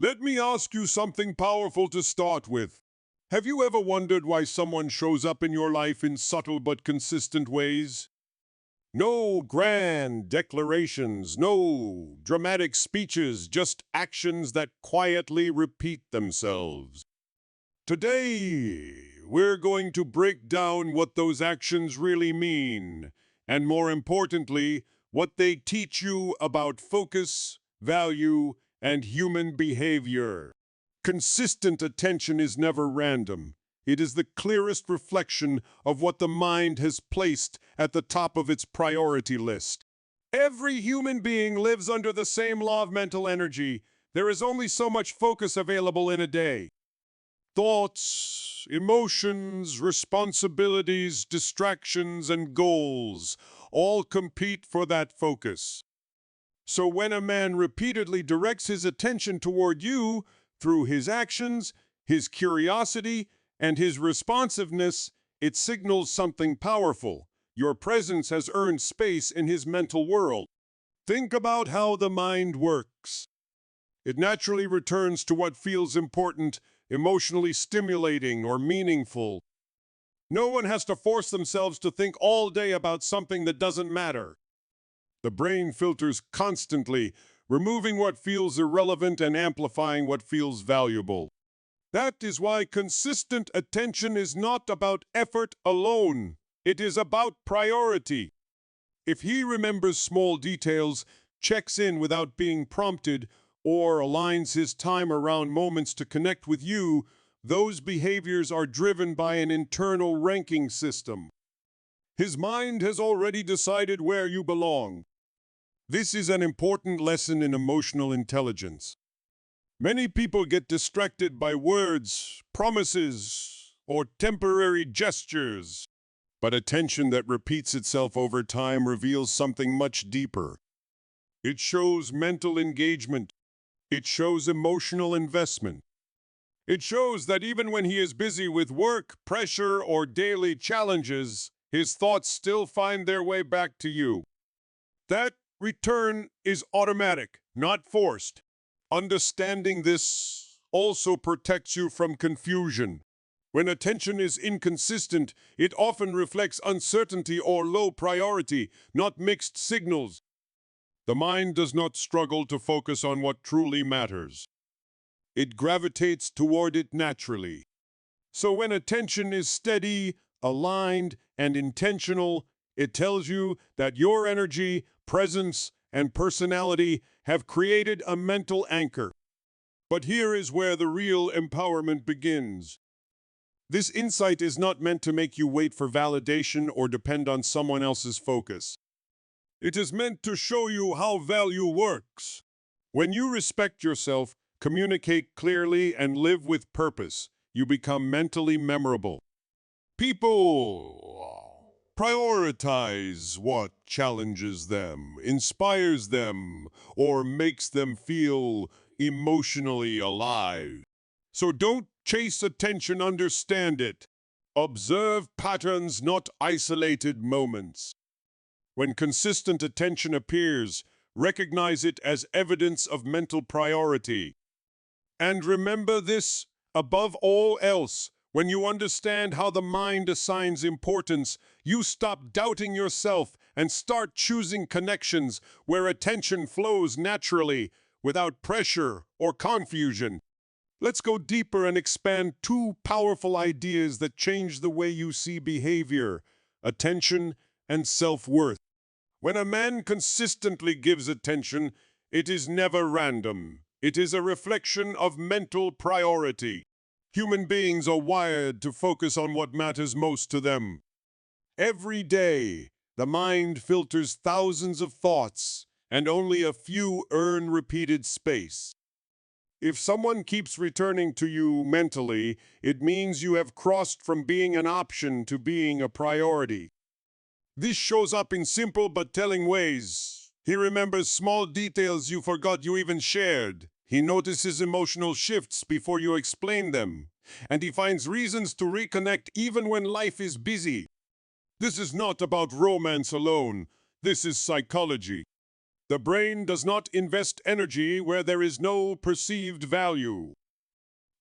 Let me ask you something powerful to start with. Have you ever wondered why someone shows up in your life in subtle but consistent ways? No grand declarations, no dramatic speeches, just actions that quietly repeat themselves. Today, we're going to break down what those actions really mean, and more importantly, what they teach you about focus, value, and human behavior. Consistent attention is never random. It is the clearest reflection of what the mind has placed at the top of its priority list. Every human being lives under the same law of mental energy. There is only so much focus available in a day. Thoughts, emotions, responsibilities, distractions, and goals all compete for that focus. So when a man repeatedly directs his attention toward you through his actions, his curiosity, and his responsiveness, it signals something powerful. Your presence has earned space in his mental world. Think about how the mind works. It naturally returns to what feels important, emotionally stimulating, or meaningful. No one has to force themselves to think all day about something that doesn't matter. The brain filters constantly, removing what feels irrelevant and amplifying what feels valuable. That is why consistent attention is not about effort alone. It is about priority. If he remembers small details, checks in without being prompted, or aligns his time around moments to connect with you, those behaviors are driven by an internal ranking system. His mind has already decided where you belong. This is an important lesson in emotional intelligence. Many people get distracted by words, promises, or temporary gestures. But attention that repeats itself over time reveals something much deeper. It shows mental engagement. It shows emotional investment. It shows that even when he is busy with work, pressure, or daily challenges, his thoughts still find their way back to you. That return is automatic, not forced. Understanding this also protects you from confusion. When attention is inconsistent, it often reflects uncertainty or low priority, not mixed signals. The mind does not struggle to focus on what truly matters. It gravitates toward it naturally. So when attention is steady, aligned, and intentional, it tells you that your energy, presence, and personality have created a mental anchor. But here is where the real empowerment begins. This insight is not meant to make you wait for validation or depend on someone else's focus. It is meant to show you how value works. When you respect yourself, communicate clearly, and live with purpose, you become mentally memorable. People prioritize what challenges them, inspires them, or makes them feel emotionally alive. So don't chase attention, understand it. Observe patterns, not isolated moments. When consistent attention appears, recognize it as evidence of mental priority. And remember this, above all else, when you understand how the mind assigns importance, you stop doubting yourself and start choosing connections where attention flows naturally, without pressure or confusion. Let's go deeper and expand two powerful ideas that change the way you see behavior: attention and self-worth. When a man consistently gives attention, it is never random. It is a reflection of mental priority. Human beings are wired to focus on what matters most to them. Every day, the mind filters thousands of thoughts, and only a few earn repeated space. If someone keeps returning to you mentally, it means you have crossed from being an option to being a priority. This shows up in simple but telling ways. He remembers small details you forgot you even shared. He notices emotional shifts before you explain them. And he finds reasons to reconnect even when life is busy. This is not about romance alone. This is psychology. The brain does not invest energy where there is no perceived value.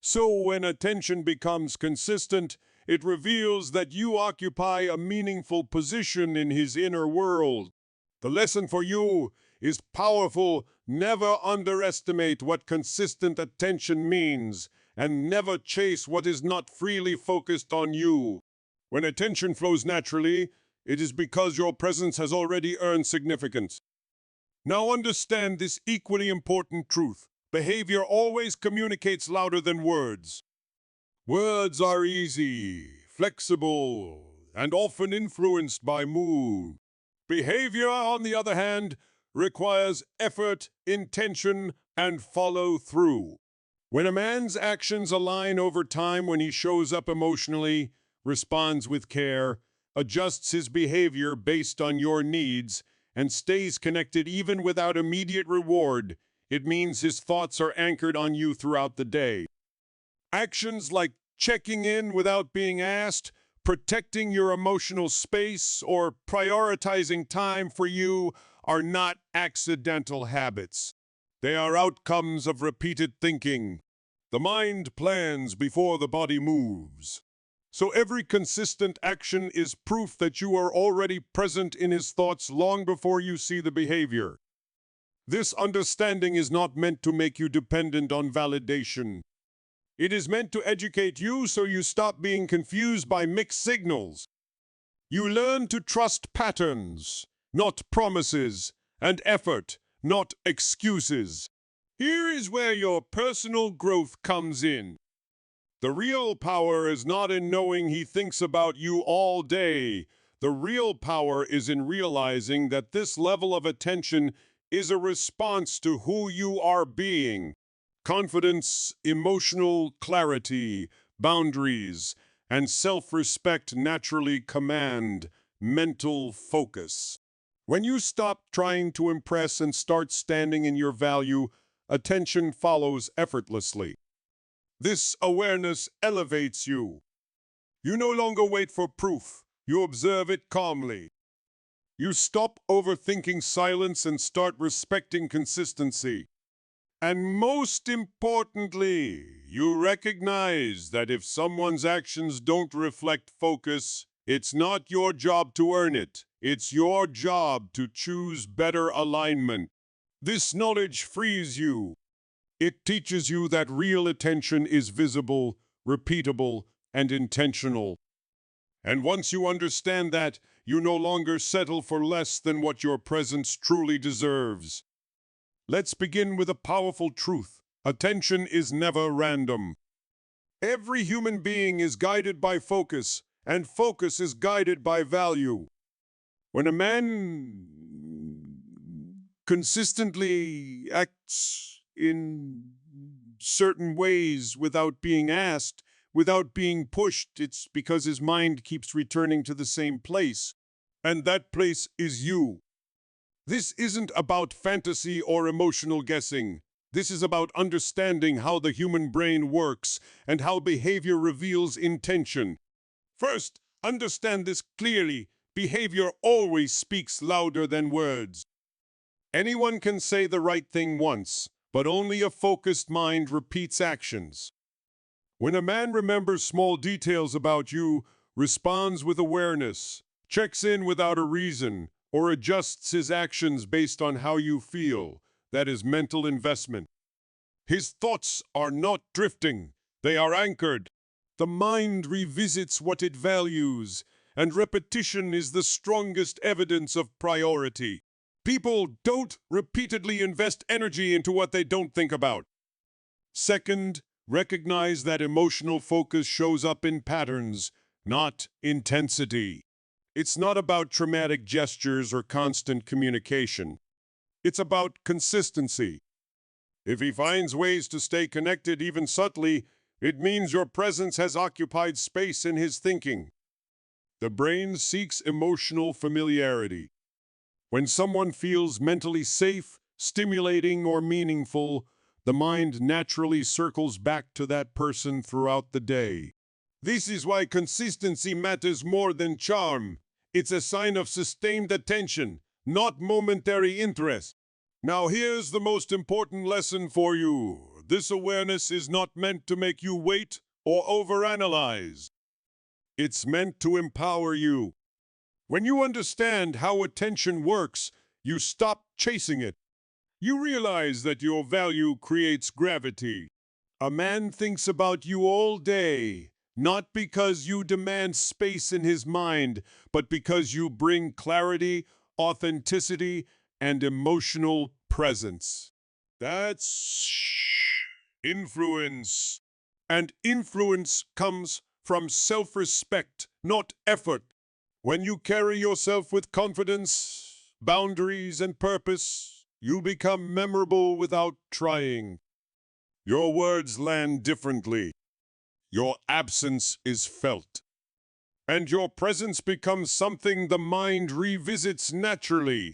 So when attention becomes consistent, it reveals that you occupy a meaningful position in his inner world. The lesson for you is powerful. Never underestimate what consistent attention means, and never chase what is not freely focused on you. When attention flows naturally, it is because your presence has already earned significance. Now understand this equally important truth. Behavior always communicates louder than words. Words are easy, flexible, and often influenced by mood. Behavior, on the other hand, requires effort, intention, and follow through. When a man's actions align over time, when he shows up emotionally, responds with care, adjusts his behavior based on your needs, and stays connected even without immediate reward, it means his thoughts are anchored on you throughout the day. Actions like checking in without being asked, protecting your emotional space, or prioritizing time for you are not accidental habits. They are outcomes of repeated thinking. The mind plans before the body moves. So every consistent action is proof that you are already present in his thoughts long before you see the behavior. This understanding is not meant to make you dependent on validation. It is meant to educate you so you stop being confused by mixed signals. You learn to trust patterns, not promises, and effort, not excuses. Here is where your personal growth comes in. The real power is not in knowing he thinks about you all day. The real power is in realizing that this level of attention is a response to who you are being. Confidence, emotional clarity, boundaries, and self-respect naturally command mental focus. When you stop trying to impress and start standing in your value, attention follows effortlessly. This awareness elevates you. You no longer wait for proof. You observe it calmly. You stop overthinking silence and start respecting consistency. And most importantly, you recognize that if someone's actions don't reflect focus, it's not your job to earn it. It's your job to choose better alignment. This knowledge frees you. It teaches you that real attention is visible, repeatable, and intentional. And once you understand that, you no longer settle for less than what your presence truly deserves. Let's begin with a powerful truth. Attention is never random. Every human being is guided by focus, and focus is guided by value. When a man consistently acts in certain ways without being asked, without being pushed, it's because his mind keeps returning to the same place. And that place is you. This isn't about fantasy or emotional guessing. This is about understanding how the human brain works and how behavior reveals intention. First, understand this clearly. Behavior always speaks louder than words. Anyone can say the right thing once, but only a focused mind repeats actions. When a man remembers small details about you, responds with awareness, checks in without a reason, or adjusts his actions based on how you feel, that is mental investment. His thoughts are not drifting, they are anchored. The mind revisits what it values, and repetition is the strongest evidence of priority. People don't repeatedly invest energy into what they don't think about. Second, recognize that emotional focus shows up in patterns, not intensity. It's not about dramatic gestures or constant communication. It's about consistency. If he finds ways to stay connected even subtly, it means your presence has occupied space in his thinking. The brain seeks emotional familiarity. When someone feels mentally safe, stimulating, or meaningful, the mind naturally circles back to that person throughout the day. This is why consistency matters more than charm. It's a sign of sustained attention, not momentary interest. Now here's the most important lesson for you. This awareness is not meant to make you wait or overanalyze. It's meant to empower you. When you understand how attention works, you stop chasing it. You realize that your value creates gravity. A man thinks about you all day, not because you demand space in his mind, but because you bring clarity, authenticity, and emotional presence. That's influence. And influence comes from self-respect, not effort. When you carry yourself with confidence, boundaries, and purpose, you become memorable without trying. Your words land differently. Your absence is felt. And your presence becomes something the mind revisits naturally.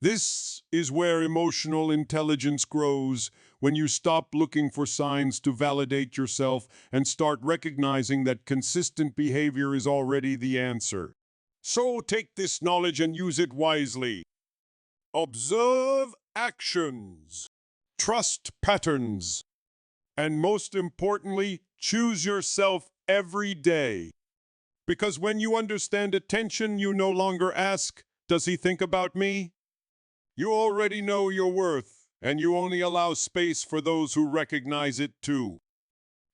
This is where emotional intelligence grows, when you stop looking for signs to validate yourself and start recognizing that consistent behavior is already the answer. So take this knowledge and use it wisely. Observe actions. Trust patterns. And most importantly, choose yourself every day. Because when you understand attention, you no longer ask, "Does he think about me?" You already know your worth, and you only allow space for those who recognize it too.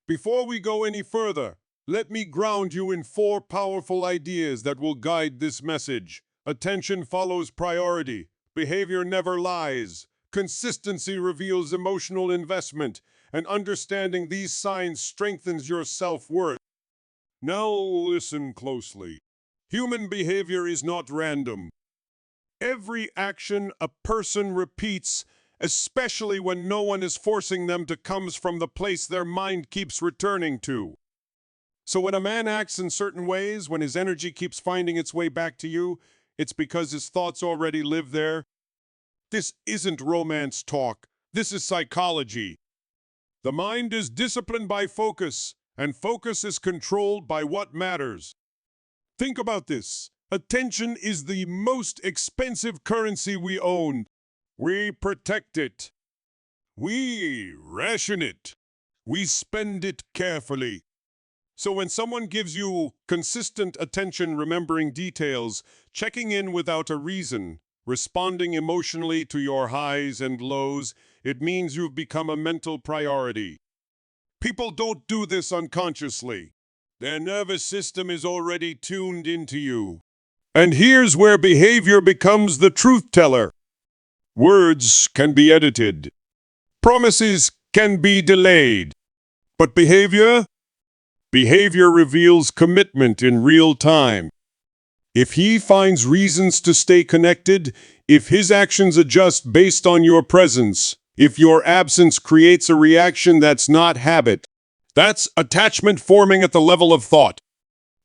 Before we go any further, let me ground you in 4 powerful ideas that will guide this message. Attention follows priority. Behavior never lies. Consistency reveals emotional investment, and understanding these signs strengthens your self-worth. Now listen closely. Human behavior is not random. Every action a person repeats, especially when no one is forcing them to, comes from the place their mind keeps returning to. So when a man acts in certain ways, when his energy keeps finding its way back to you, it's because his thoughts already live there. This isn't romance talk. This is psychology. The mind is disciplined by focus, and focus is controlled by what matters. Think about this. Attention is the most expensive currency we own. We protect it. We ration it. We spend it carefully. So when someone gives you consistent attention, remembering details, checking in without a reason, responding emotionally to your highs and lows, it means you've become a mental priority. People don't do this unconsciously. Their nervous system is already tuned into you. And here's where behavior becomes the truth teller. Words can be edited. Promises can be delayed. But behavior? Behavior reveals commitment in real time. If he finds reasons to stay connected, if his actions adjust based on your presence, if your absence creates a reaction that's not habit, that's attachment forming at the level of thought.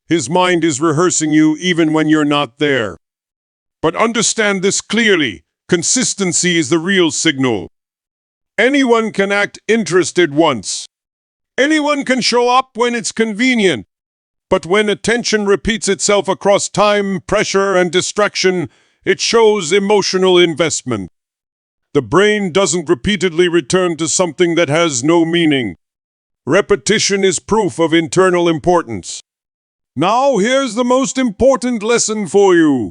His mind is rehearsing you even when you're not there. But understand this clearly. Consistency is the real signal. Anyone can act interested once. Anyone can show up when it's convenient. But when attention repeats itself across time, pressure, and distraction, it shows emotional investment. The brain doesn't repeatedly return to something that has no meaning. Repetition is proof of internal importance. Now here's the most important lesson for you.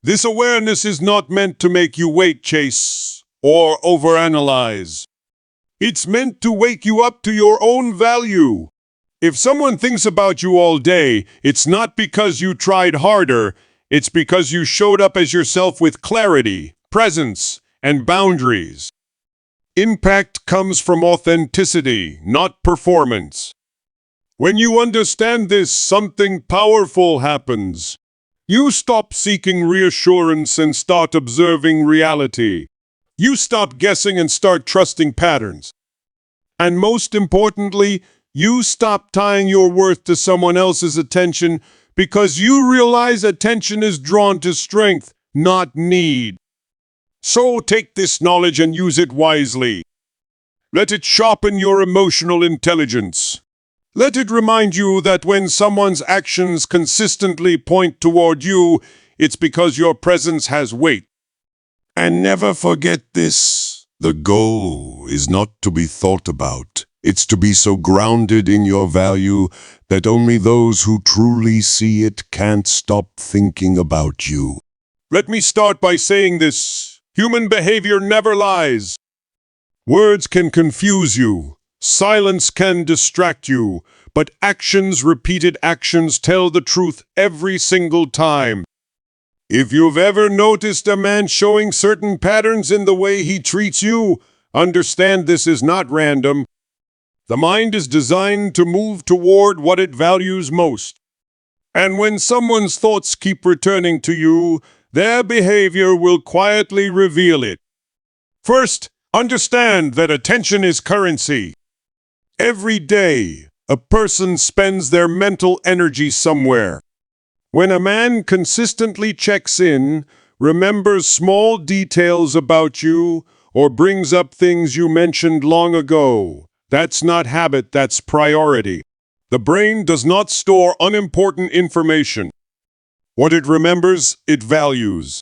This awareness is not meant to make you wait, chase, or overanalyze. It's meant to wake you up to your own value. If someone thinks about you all day, it's not because you tried harder, it's because you showed up as yourself with clarity, presence, and boundaries. Impact comes from authenticity, not performance. When you understand this, something powerful happens. You stop seeking reassurance and start observing reality. You stop guessing and start trusting patterns. And most importantly, you stop tying your worth to someone else's attention because you realize attention is drawn to strength, not need. So take this knowledge and use it wisely. Let it sharpen your emotional intelligence. Let it remind you that when someone's actions consistently point toward you, it's because your presence has weight. And never forget this. The goal is not to be thought about. It's to be so grounded in your value that only those who truly see it can't stop thinking about you. Let me start by saying this. Human behavior never lies. Words can confuse you. Silence can distract you. But actions, repeated actions, tell the truth every single time. If you've ever noticed a man showing certain patterns in the way he treats you, understand this is not random. The mind is designed to move toward what it values most. And when someone's thoughts keep returning to you, their behavior will quietly reveal it. First, understand that attention is currency. Every day, a person spends their mental energy somewhere. When a man consistently checks in, remembers small details about you, or brings up things you mentioned long ago, that's not habit, that's priority. The brain does not store unimportant information. What it remembers, it values.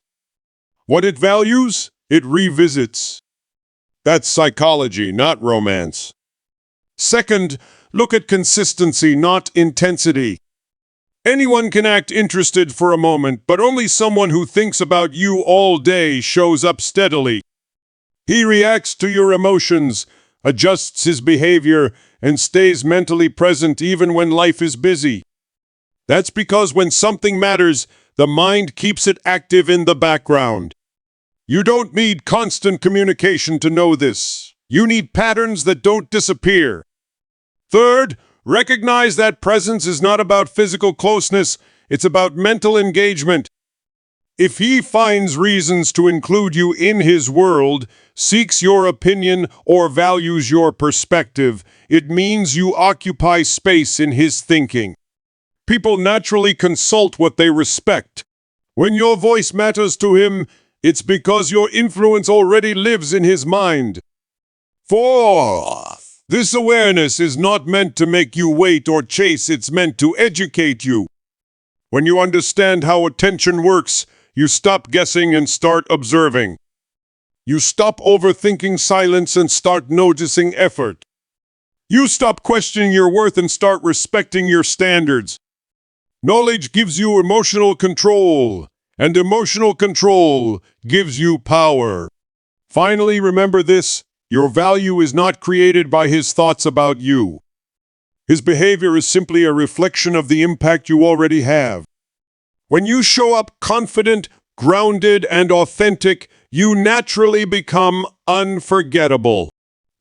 What it values, it revisits. That's psychology, not romance. Second, look at consistency, not intensity. Anyone can act interested for a moment, but only someone who thinks about you all day shows up steadily. He reacts to your emotions, adjusts his behavior, and stays mentally present even when life is busy. That's because when something matters, the mind keeps it active in the background. You don't need constant communication to know this. You need patterns that don't disappear. Third, recognize that presence is not about physical closeness, it's about mental engagement. If he finds reasons to include you in his world, seeks your opinion, or values your perspective, it means you occupy space in his thinking. People naturally consult what they respect. When your voice matters to him, it's because your influence already lives in his mind. Fourth, this awareness is not meant to make you wait or chase, it's meant to educate you. When you understand how attention works, you stop guessing and start observing. You stop overthinking silence and start noticing effort. You stop questioning your worth and start respecting your standards. Knowledge gives you emotional control, and emotional control gives you power. Finally, remember this. Your value is not created by his thoughts about you. His behavior is simply a reflection of the impact you already have. When you show up confident, grounded, and authentic, you naturally become unforgettable.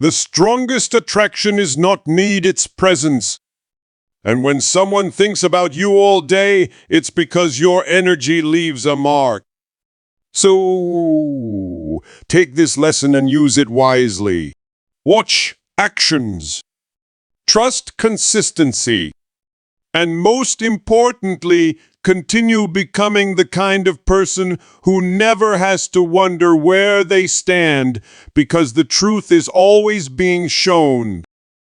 The strongest attraction is not need, it's presence. And when someone thinks about you all day, it's because your energy leaves a mark. So, take this lesson and use it wisely. Watch actions. Trust consistency. And most importantly, continue becoming the kind of person who never has to wonder where they stand, because the truth is always being shown.